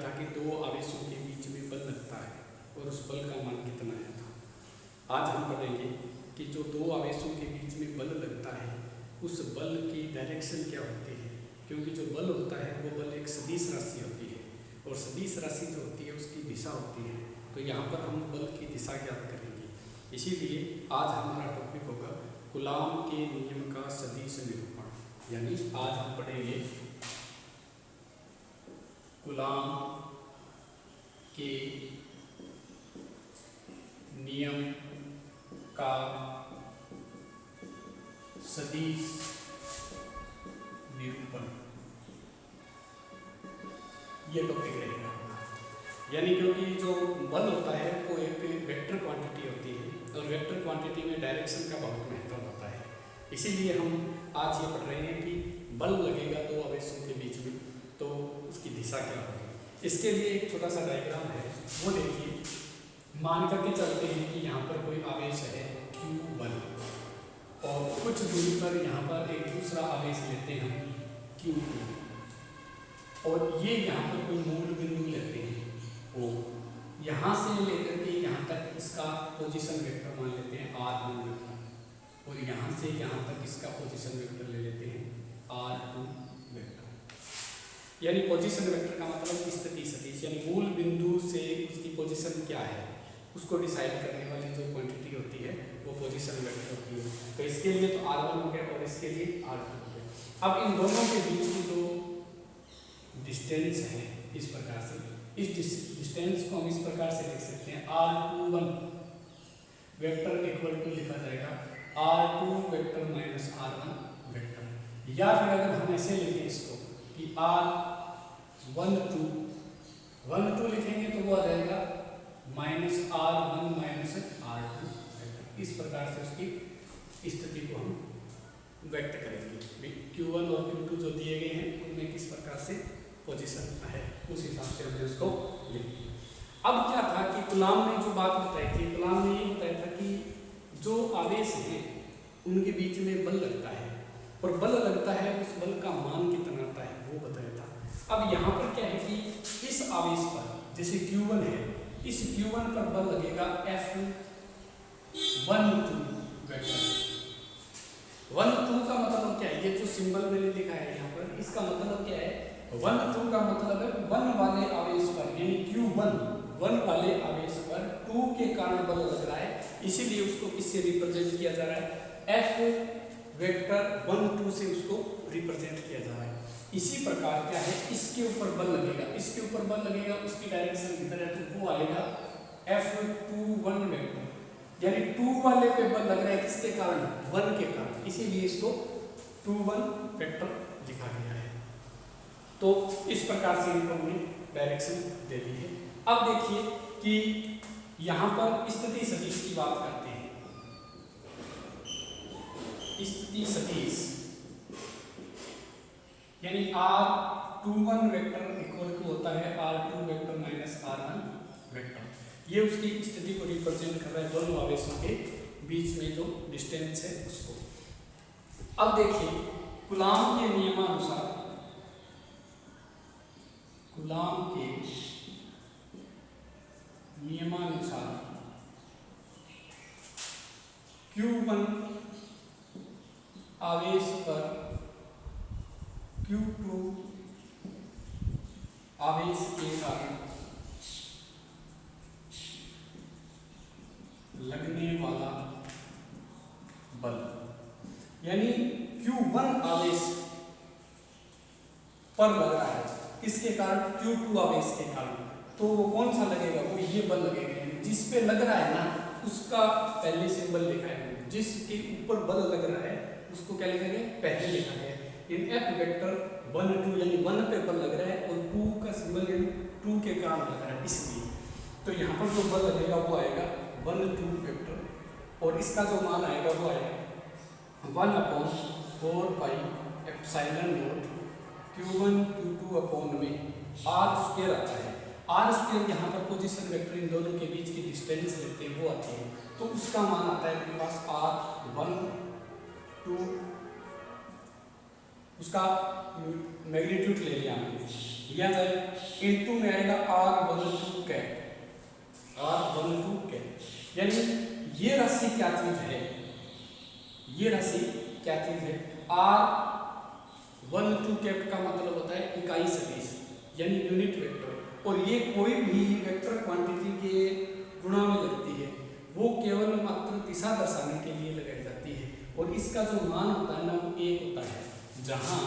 था कि दो आवेशों के बीच में बल लगता है और उस बल का मान कितना आया था। आज हम पढ़ेंगे कि जो दो आवेशों के बीच में बल लगता है उस बल की डायरेक्शन क्या होती है, क्योंकि जो बल होता है वो बल एक सदिश राशि होती है और सदिश राशि जो होती है उसकी दिशा होती है। तो यहाँ पर हम बल की दिशा ज्ञात करेंगे। इसीलिए आज हमारा टॉपिक होगा कूलॉम के नियम का सदिश निरूपण, यानी आज हम पढ़ेंगे कूलॉम के नियम का सदिश निरूपण, ये टॉपिक रहेगा। यानी क्योंकि जो बल होता है वो एक वेक्टर क्वांटिटी होती है और वेक्टर क्वांटिटी में डायरेक्शन का बहुत महत्व होता है। इसीलिए हम आज ये पढ़ रहे हैं कि बल लगेगा दो आवेशों के बीच में तो उसकी दिशा क्या होगी। इसके लिए एक छोटा सा डायग्राम है, वो देखिए। मान करके चलते हैं कि यहाँ पर कोई आवेश है Q1 और कुछ दूरी पर यहाँ पर एक दूसरा आवेश लेते हैं Q2 और ये यहाँ पर कोई मूल बिंदु लेते हैं O। यहाँ से लेकर के यहाँ तक इसका पोजीशन वेक्टर मान लेते हैं R1 वेक्टर और यहाँ से यहाँ तक इसका पोजीशन वेक्टर ले लेते हैं R2 वेक्टर। यानी पोजीशन वेक्टर का मतलब स्थिति सदिश, यानी मूल बिंदु से उसकी पोजीशन क्या है उसको डिसाइड करने वाली जो क्वांटिटी होती है वो पोजीशन वेक्टर होती है। तो इसके लिए तो R1 हो गया और इसके लिए R2 हो गया। अब इन दोनों के बीच की जो डिस्टेंस है इस प्रकार से, इस डिस्टेंस को हम इस प्रकार से लिख सकते हैं R21 वेक्टर इक्वल टू लिखा जाएगा R2 vector minus R1 vector, या फिर अगर हम ऐसे लिखें इसको कि R12 लिखेंगे तो वो आ जाएगा minus R1 minus R2 vector. इस प्रकार से उसकी स्थिति को हम व्यक्त करेंगे। Q1 और Q2 जो दिए गए हैं उनमें किस प्रकार से पोजीशन है उस हिसाब से हमने उसको लिखा। अब क्या था कि कूलॉम ने जो बात बताई थी, कूलॉम ने ये बताया था कि जो आवेश हैं उनके बीच में बल लगता है और बल लगता है उस बल का मान कितना आता है वो बताया था। अब यहाँ पर क्या है कि इस आवेश पर जैसे Q1 है, इस Q1 पर बल लगेगा F12 वेक्टर। 12 का मतलब क्या है, ये जो सिंबल मैंने लिखा है यहाँ पर इसका मतलब क्या है, 12 का मतलब है 1 वाले आवेश पर, यानी Q1 1 वाले आवेश पर 2 के कारण बल लग रहा है, इसीलिए उसको किससे रिप्रेजेंट किया जा रहा है, F वेक्टर 12 से उसको रिप्रेजेंट किया जा रहा है। इसी प्रकार क्या है, इसके ऊपर बल लगेगा, इसके ऊपर बल लगेगा, उसकी डायरेक्शन किधर है तो वो आएगा F21 वेक्टर, यानी 2 वाले पे बल लग रहा है किसके कारण, 1 के कारण, इसीलिए इसको 21 वेक्टर लिखा गया है। तो इस प्रकार से इनको हमने डायरेक्शन दे दी है। अब देखिए कि यहाँ पर स्थिति सदिश की बात करते हैं। स्थिति सदिश यानी R21 वेक्टर इक्वल टू होता है R2 vector minus R1 vector. ये उसकी स्थिति को रिप्रेजेंट कर रहा है दोनों आवेशों के बीच में जो डिस्टेंस है उसको। अब देखिए कूलॉम के नियमानुसार, कूलॉम के नियमानुसार Q1 आवेश पर Q2 आवेश के कारण लगने वाला बल, यानी Q1 आवेश पर लग रहा है किसके कारण, Q2 आवेश के कारण, तो वो कौन सा लगेगा, वो ये बल लगेगा। जिस पे लग रहा है ना उसका पहले सिंबल लिखा है, जिसके ऊपर बल लग रहा है उसको क्या लिखेंगे, पहले लिखा गया है। इन F वेक्टर 1 2 यानी 1 पे बल लग रहा है और 2 का सिंबल यानी 2 के कारण लग रहा है, इसलिए तो यहाँ पर जो बल लगेगा वो आएगा 1 2 वेक्टर और इसका जो मान आएगा वो आएगा 1/4 pi epsilon not Q1 Q2 upon में R स्क्वायर आता है। R स्क्वायर यहाँ पर पोजीशन वेक्टर इन दोनों के बीच की डिस्टेंस लेते हैं वो आती है, तो उसका मान आता है मेरे पास R1 2, उसका मैग्नीट्यूड ले लिया हमने, लिया जाए इनटू में आएगा यानी ये राशि क्या चीज है, ये राशि क्या चीज है, r12 कैप का मतलब होता है इकाई सदिश यानी यूनिट वेक्टर, और ये कोई भी वेक्टर क्वांटिटी के गुणा में लगती है, वो केवल मात्र दिशा दर्शाने के लिए लगाई जाती है, और इसका जो मान होता है ना वो 1 होता है, जहां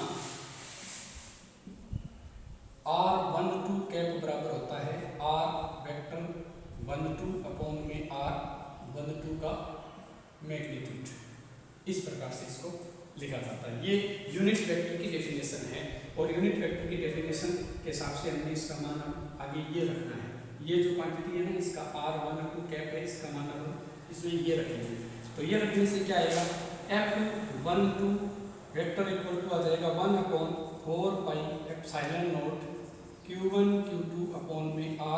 r12 कैप बराबर होता है r वेक्टर 12 अपॉन में r12 का मैग्नीट्यूड। इस प्रकार से इसको लिखा जाता है। ये यूनिट वेक्टर की डेफिनेशन है, और यूनिट वेक्टर की डेफिनेशन के हिसाब से हमने इसका मान आगे ये रखना है। ये जो क्वांटिटी है ना इसका r12 कैप है, इसका मान हम इसमें ये रखेंगे। तो ये रखने से क्या आएगा, f12 वेक्टर इक्वल टू आ जाएगा 1/4 pi epsilon not q1 q2 upon में r।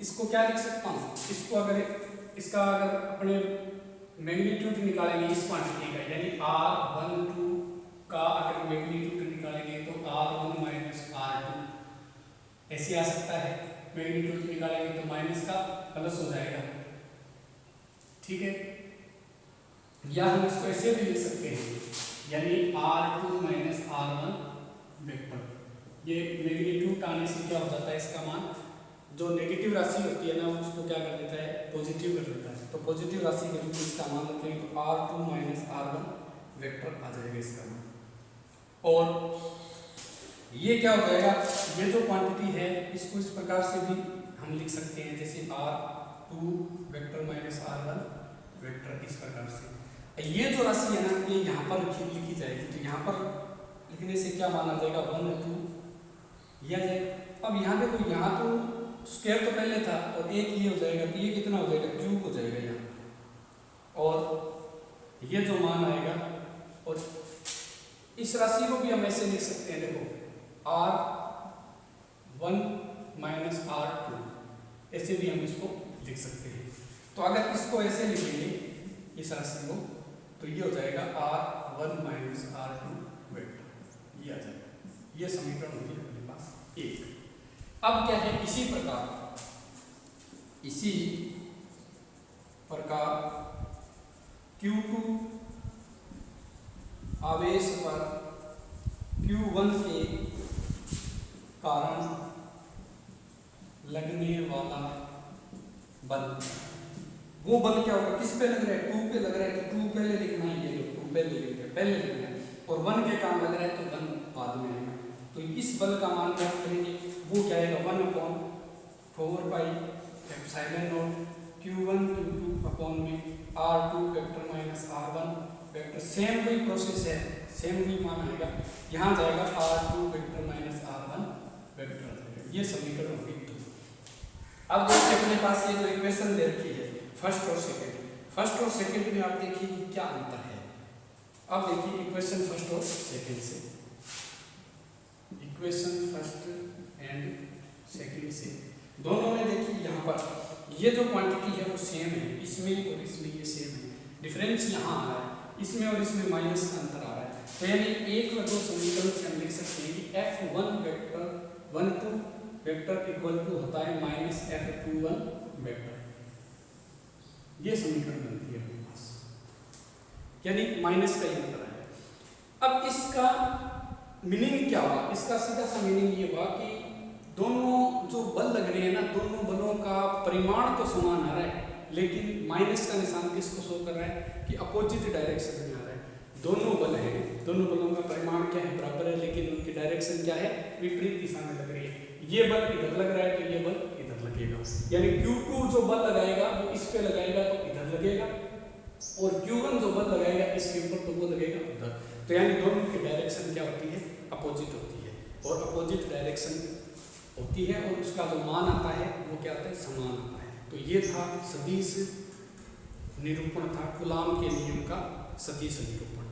इसको क्या लिख सकता हूँ, इसको इसका अगर अपने मैग्नीट्यूड निकालेंगे इस क्वांटिटी का, यानी r12 का अगर मैग्नीट्यूड निकालेंगे तो r1 माइनस r2 ऐसे आ सकता है। मैग्नीट्यूड निकालेंगे तो माइनस का प्लस हो जाएगा, ठीक है। या हम इसको ऐसे भी लिख सकते हैं, यानी r2 माइनस r1 वेक्टर। ये मैग्नीट्यूड आने से क्या हो जाता है, इसका मान जो नेगेटिव राशि होती है ना उसको क्या कर देता है, पॉजिटिव कर देता है। तो पॉजिटिव राशि के रूप में इसका मान रखेंगे तो r2 माइनस r1 वेक्टर आ जाएगा इसका मान। और ये क्या हो जाएगा, ये जो क्वांटिटी है इसको इस प्रकार से भी हम लिख सकते हैं, जैसे r2 vector minus r1 vector, इस प्रकार से। ये जो राशि है ना ये यहाँ पर लिखी जाएगी, तो यहाँ पर लिखने से क्या माना जाएगा 1 2 यह जाएगा। अब यहाँ देखो, यहाँ तो स्क्वायर तो पहले था और एक ये हो जाएगा, तो ये कितना हो जाएगा, क्यूब हो जाएगा यहाँ, और ये जो मान आएगा, और इस राशि को भी हम ऐसे लिख सकते हैं, देखो r1 माइनस r2 ऐसे भी हम इसको लिख सकते हैं। तो अगर इसको ऐसे लिखेंगे इस राशि को, तो ये हो जाएगा r1 माइनस r2 वेक्टर, ये आ जाएगा। ये समीकरण होगी अपने पास 1। अब क्या है, इसी प्रकार Q2 आवेश पर Q1 के कारण लगने वाला बल, वो बल क्या होगा, किस पे लग रहा है, 2 पे लग रहा है, तो 2 पहले लिखना है, ये लोग 2 पहले लिखना है, और 1 के कारण लग रहा है तो 1 बाद में आएगा। तो इस बल का मान क्या करेंगे, वो क्या आएगा 1/4 pi epsilon not q1 q2 upon में r2 vector minus r1 vector. Same वही प्रोसेस है, सेम वही मान आएगा, यहाँ जाएगा r2 vector minus r1 vector. ये समीकरण होगी 2। अब देखिए अपने पास ये जो इक्वेशन दे रखी है फर्स्ट और सेकंड में आप देखिए कि क्या अंतर है। अब देखिए इक्वेशन फर्स्ट और सेकंड से, इक्वेशन फर्स्ट एंड सेकंड से दोनों में देखिए यहाँ पर ये जो क्वांटिटी है वो सेम है, इसमें और इसमें ये सेम है, डिफरेंस यहाँ आ रहा है, इसमें और इसमें माइनस का अंतर आ रहा है। तो यानी 1 व 2 समीकरण से हम लिख सकते हैं कि f1 vector 12 vector equal to होता है माइनस f21 वेक्टर। ये समीकरण बनती है अपने पास, यानी माइनस का ही अंतर है। अब इसका मीनिंग क्या हुआ, इसका सीधा सा मीनिंग ये हुआ कि दोनों जो बल लग रहे हैं ना, दोनों बलों का परिमाण तो समान आ रहा है, लेकिन माइनस का निशान किसको शो कर रहा है कि अपोजिट डायरेक्शन में आ रहा है। दोनों बल हैं, दोनों बलों का परिमाण क्या है, बराबर है, लेकिन उनकी डायरेक्शन क्या है, विपरीत दिशा में लग रही है। ये बल इधर लग रहा है तो ये बल इधर लगेगा, यानी Q2 जो बल लगाएगा वो इस पे लगाएगा तो इधर लगेगा, और Q1 जो बल लगाएगा इसके ऊपर तो वो लगेगा उधर। तो यानी दोनों की डायरेक्शन क्या होती है, अपोजिट होती है, और अपोजिट डायरेक्शन होती है, और उसका जो मान आता है वो क्या आता है, समान आता है। तो ये था सदिश निरूपण, था कूलाम के नियम का सदिश निरूपण।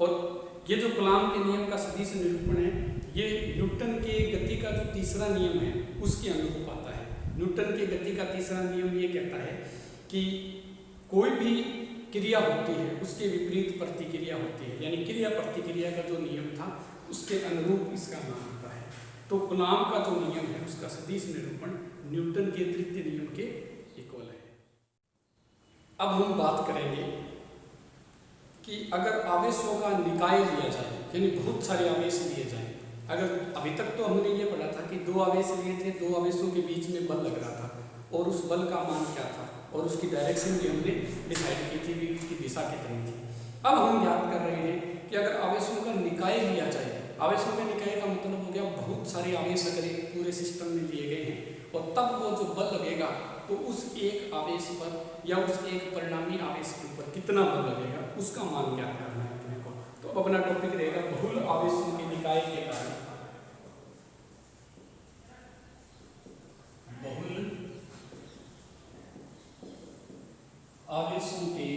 और ये जो कूलाम के नियम का सदिश निरूपण है, ये न्यूटन के गति का जो तीसरा नियम है उसके अनुरूप आता है। न्यूटन के गति का तीसरा नियम ये कहता है कि कोई भी क्रिया होती है उसके विपरीत प्रतिक्रिया होती है, यानी क्रिया प्रतिक्रिया का जो नियम था उसके अनुरूप इसका मान होता है। तो कूलाम का जो नियम है उसका सदिश निरूपण न्यूटन के तृतीय नियम के इक्वल है। अब हम बात करेंगे कि अगर आवेशों का निकाय लिया जाए, यानी बहुत सारे आवेश लिए जाएं। अगर अभी तक तो हमने ये पढ़ा था कि दो आवेश लिए थे, दो आवेशों के बीच में बल लग रहा था और उस बल का मान क्या था और उसकी डायरेक्शन भी हमने डिसाइड की थी कि उसकी दिशा कितनी थी। अब हम ज्ञात कर रहे हैं कि अगर आवेशों का निकाय लिया जाए, आवेशों के निकाय का मतलब हो गया बहुत सारे आवेश अगर एक पूरे सिस्टम में लिए गए हैं और तब वो जो बल लगेगा तो उस एक आवेश पर या उस एक परिणामी आवेश के ऊपर कितना बल लगेगा उसका मान ज्ञात करना है अपने को। तो अब अपना टॉपिक रहेगा बहुल आवेशों के निकाय के कारण बहुल आवेशों के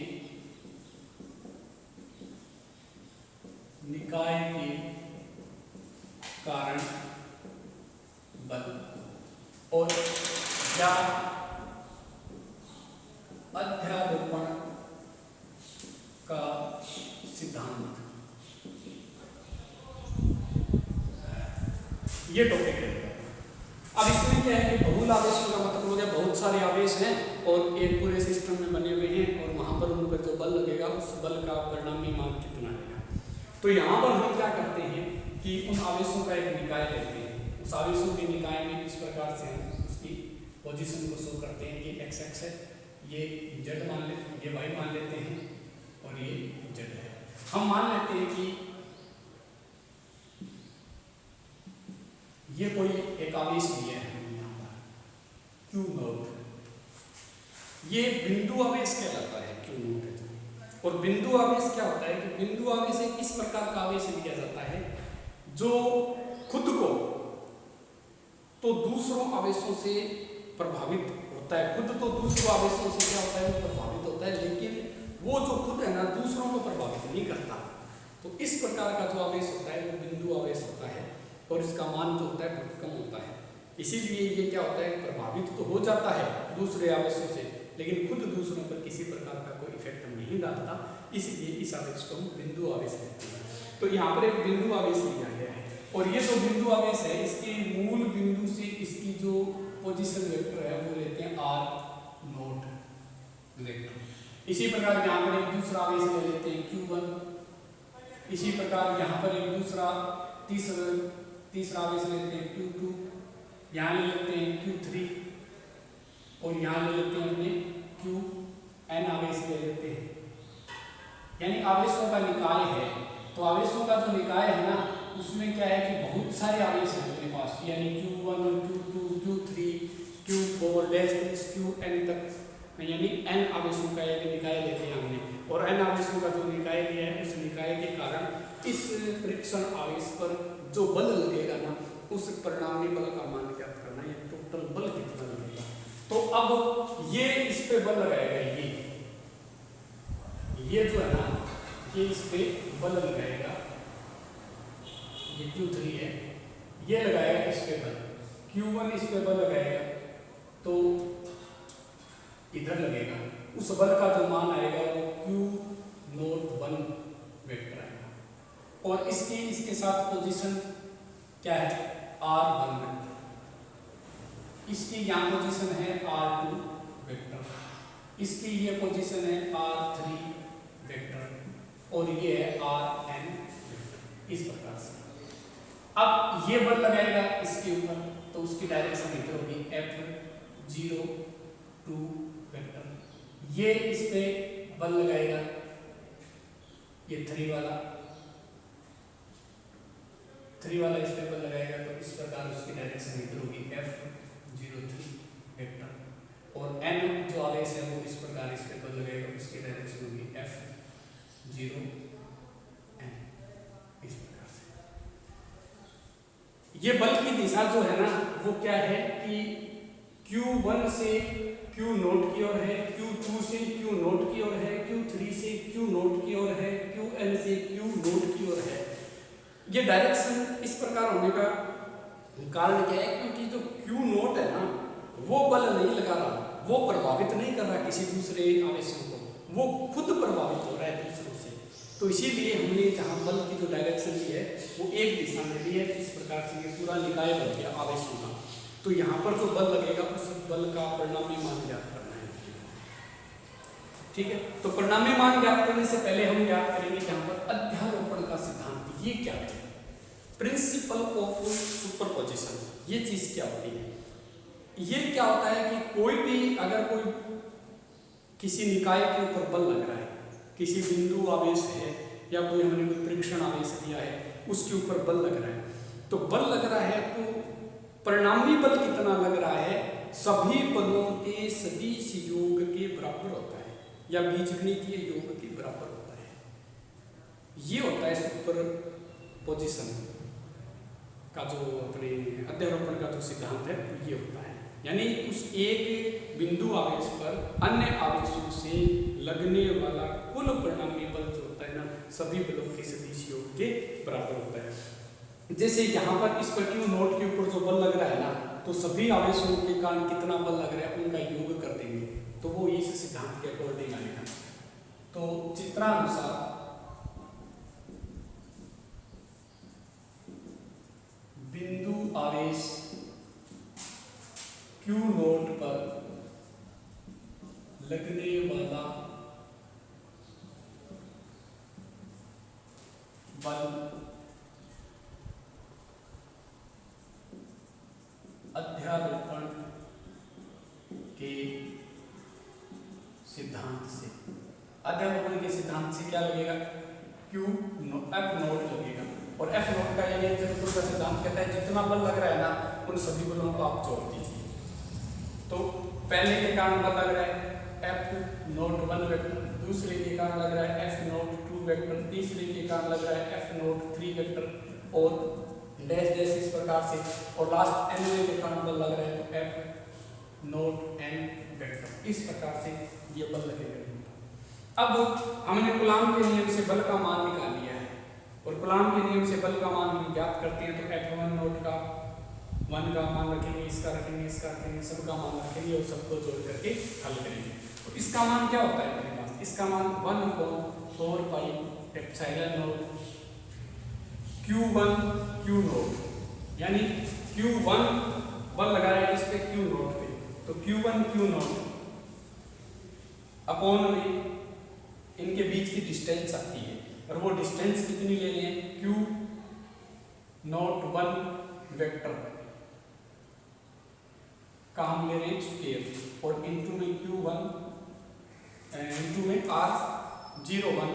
निकाय के कारण बल और या अध्यारोपण का सिद्धांत, ये टॉपिक है। अब इसमें क्या है कि बहुल आवेशों का मतलब हो गया बहुत सारे आवेश हैं और एक पूरे सिस्टम में बने हुए हैं और वहां पर उन पर जो बल लगेगा उस बल का परिणामी मान कितना रहेगा। तो यहाँ पर हम क्या करते हैं कि उन आवेशों का एक निकाय लेते हैं। उस आवेशों के निकाय में इस प्रकार से हम उसकी पोजीशन को शो करते हैं। ये एक्स एक्स है, ये जेड मान लेते हैं, ये वाई मान लेते हैं और ये जेड है। हम मान लेते हैं कि ये कोई एक आवेश लिया है हमने यहाँ पर क्यू नॉट, ये बिंदु आवेश कहलाता है क्यू नॉट है। और बिंदु आवेश क्या होता है कि बिंदु आवेश एक इस प्रकार का आवेश लिया जाता है जो खुद को तो दूसरों आवेशों से प्रभावित होता है, खुद तो दूसरों आवेशों से क्या होता है वो प्रभावित होता है, लेकिन वो जो खुद है ना दूसरों को प्रभावित नहीं करता। तो इस प्रकार का जो आवेश होता है वो बिंदु आवेश होता है और इसका मान जो होता है बहुत कम होता है। इसीलिए ये क्या होता है प्रभावित तो हो जाता है दूसरे आवेशों से लेकिन खुद दूसरों पर किसी प्रकार का कोई इफेक्ट नहीं डालता, इसलिए इस आवेश को हम बिंदु आवेश कहते हैं। तो यहाँ पर एक बिंदु आवेश लिया गया है और ये जो बिंदु आवेश है इसके मूल बिंदु से इसकी जो पोजीशन वेक्टर है वो लेते हैं आर नोट वेक्टर। इसी प्रकार यहाँ पर एक दूसरा आवेश ले लेते हैं Q1, इसी प्रकार यहाँ पर एक दूसरा तीसरा आवेश लेते हैं Q2, यहाँ ले लेते हैं Q3 और यहाँ ले लेते हैं अपने Qn आवेश ले लेते हैं। यानी आवेशों का निकाय है। तो आवेशों का जो निकाय है ना उसमें क्या है कि बहुत सारे आवेश हैं अपने पास, यानी Q1, Q2, Q3, Q4 Qn तक, यानी n आवेशों का एक निकाय लेते हैं हमने और n आवेशों का जो निकाय लिया है उस निकाय के कारण इस फ्रिक्शन आवेश पर जो बल लगेगा ना उस परिणामी बल का मान ज्ञात करना है, टोटल बल कितना लगेगा। तो अब ये इस पे बल लगाएगा, ये जो है ना ये इस पे बल लगाएगा, ये Q3 है, ये लगाएगा इस पे बल, Q1 इस पे बल लगाएगा तो इधर लगेगा, उस बल का जो मान आएगा वो Q01 वेक्टर आएगा और इसके साथ पोजीशन क्या है R1 वेक्टर, इसकी यहाँ पोजीशन है R2 वेक्टर, इसकी ये पोजीशन है R3 वेक्टर और ये है Rn वेक्टर। इस प्रकार से अब ये बल लगाएगा इसके ऊपर तो उसकी डायरेक्शन इधर होगी F02 वेक्टर, ये इस पे बल लगाएगा ये 3 वाला इस पे बल लगाएगा तो इस प्रकार उसकी डायरेक्शन इधर होगी F03 वेक्टर और n जो आवेश है वो इस प्रकार इस पे बल लगाएगा उसकी डायरेक्शन होगी F0n। इस प्रकार से ये बल की दिशा जो है ना वो क्या है कि Q1 से Q नोट की ओर है, Q2 से Q नोट की ओर है, Q3 से Q नोट की ओर है, Qn से Q नोट की ओर है। ये डायरेक्शन इस प्रकार होने का कारण क्या है क्योंकि जो Q नोट है ना वो बल नहीं लगा रहा, वो प्रभावित नहीं कर रहा किसी दूसरे आवेशों को, वो खुद प्रभावित हो रहा है दूसरों से। तो इसीलिए हमने जहाँ बल की जो डायरेक्शन ली है वो एक दिशा में भी है, इस प्रकार से ये पूरा निकाय बन गया आवेशों का। तो यहाँ पर जो बल लगेगा उस बल का परिणामी मान ज्ञात करना है। ठीक है, तो परिणामी मान ज्ञात करने से पहले हम ज्ञात करेंगे यहाँ पर अध्यारोपण का सिद्धांत। ये क्या है? Principle of superposition. ये चीज क्या होती है? ये क्या होता है कि कोई भी अगर कोई किसी निकाय के ऊपर बल लग रहा है, किसी बिंदु आवेश है या कोई हमने कोई परीक्षण आवेश दिया है उसके ऊपर बल लग रहा है, तो बल लग रहा है तो परिणामी बल कितना लग रहा है? सभी बलों के सदिश योग के बराबर होता है या बीजगणितीय योग के बराबर होता है। ये होता है सुपरपोजिशन का जो अपने अध्यारोपण का जो सिद्धांत है ये होता है। यानी उस एक बिंदु आवेश पर अन्य आवेशों से लगने वाला कुल परिणामी बल जो होता है ना, सभी बलों के सदिश योग के बराबर होता है। जैसे यहाँ पर इस पर क्यू नोट के ऊपर जो बल लग रहा है ना, तो सभी आवेशों के कारण कितना बल लग रहा है उनका योग कर देंगे, तो वो इस सिद्धांत के अकॉर्डिंग आएगा। तो चित्रानुसार बिंदु आवेश क्यू नोट पर लगने वाला बल अध्यारोपण के सिद्धांत से, अध्यारोपण के सिद्धांत से क्या लगेगा? क्यू एफ नोट लगेगा। और एफ नोट का ये का सिद्धांत कहता है जितना बल लग रहा है ना उन सभी बलों को आप जोड़ दीजिए। तो पहले के कारण बल लग रहा है एफ नोट 1 वेक्टर, दूसरे के कारण लग रहा है एफ नोट 2 वेक्टर, तीसरे के कारण लग रहा है एफ नोट 3 वेक्टर और डैश डैश इस प्रकार से, और लास्ट एन के कारण बल लग रहा है तो एफ नोट एन वेक्टर। इस प्रकार से ये बल लगेगा। अब हमने कूलॉम के नियम से बल का मान निकाल लिया है और कूलॉम के नियम से बल का मान हम ज्ञात करते हैं। तो F1 नोट का 1 का मान रखेंगे, इसका रखेंगे, इसका रखेंगे, सबका मान रखेंगे और सबको जोड़ करके हल करेंगे। तो इसका मान क्या होता है मेरे पास? इसका मान 1/4 pi epsilon note Q1 Q note, यानी Q1 बल लगा रहे हैं इस पे Q नोट पे, तो Q1 Q नोट अपॉन में इनके बीच की डिस्टेंस आती है और वो डिस्टेंस कितनी ले रहे हैं? Q नोट 1 वेक्टर का हम ले रहे हैं स्क्वायर और इनटू में Q1 इनटू में R01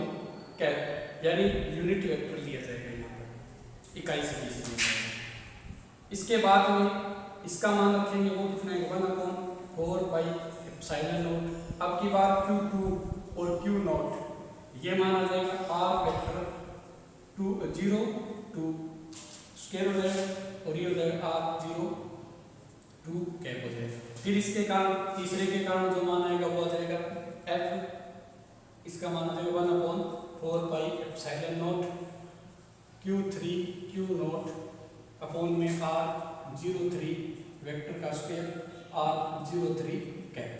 कैप, यानी यूनिट वेक्टर लिया जाएगा यहाँ पर इकाई सदिश। इसके बाद में इसका मान रखेंगे, वो कितना है? 1/4 पाई एप्सिलॉन नोट। अब की बार Q2 और Q नोट ये माना जाएगा R वेक्टर 0 2 स्क्वायर हो जाएगा और ये हो जाएगा R02 कैप हो जाएगा। फिर इसके कारण तीसरे के कारण जो मान आएगा वो आ जाएगा F, इसका मान आ जाएगा 1/4 pi epsilon note Q3 Q naught upon में R03 वेक्टर का स्क्वायर R03 कैप।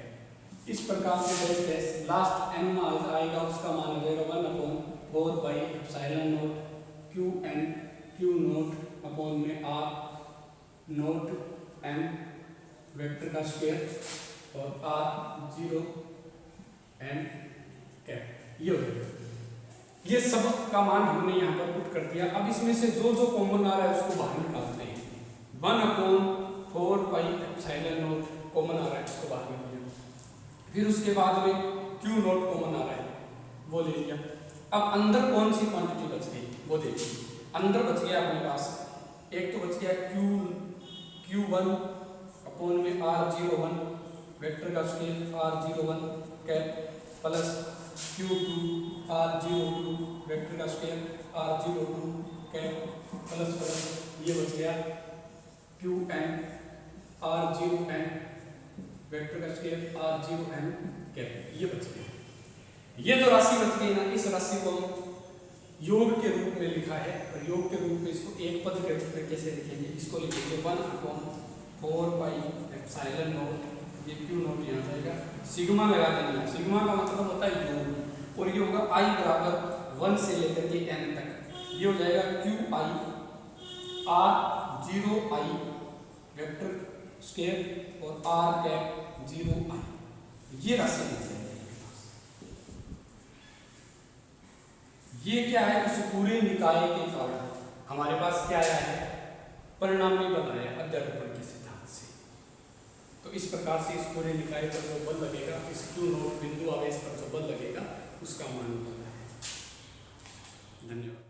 इस प्रकार से डैश डैश लास्ट n में आएगा उसका मान आ जाएगा 1/4 pi epsilon note Qn Q naught upon में R नोट n वेक्टर का स्क्वायर और R0 n कैप। ये हो जाएगा। ये सब का मान हमने यहाँ पर पुट कर दिया। अब इसमें से जो जो कॉमन आ रहा है उसको बाहर निकालते हैं। 1/4 पाई एप्सिलॉन नोट कॉमन आ रहा है, इसको बाहर निकाल। फिर उसके बाद में Q नोट कॉमन आ रहा है, वो ले लिया। अब अंदर कौन सी क्वांटिटी बच गई वो देखिए। अंदर बच गया अपने पास, एक तो बच गया Q1 अपॉन में R01 वेक्टर का square R01 cap plus Q2 R02 vector का square R02 cap plus plus ये बच गया Qn R0n वेक्टर का स्क्वायर R0n कैप। ये बच गया। ये जो राशि बच गई ना, इस राशि को योग के रूप में लिखा है और योग के रूप में इसको एक पद के रूप में कैसे लिखेंगे? इसको लिखेंगे 1/4 पाई एप्सिलॉन नोट, ये Q नोट यहाँ जाएगा, सिग्मा लगा देंगे। सिग्मा का मतलब होता है योग और ये होगा I बराबर 1 से लेकर के n तक। ये हो जाएगा QI R 0 I vector square और आर कैप 0 आई, ये राशि मिल जाएगी। ये क्या है, उस पूरे निकाय के कारण हमारे पास क्या आया है, परिणाम भी बताया अध्यारोपण के सिद्धांत से। तो इस प्रकार से इस पूरे निकाय पर जो बल लगेगा, इस Q नोट बिंदु आवेश पर जो बल लगेगा उसका मान होता है। धन्यवाद।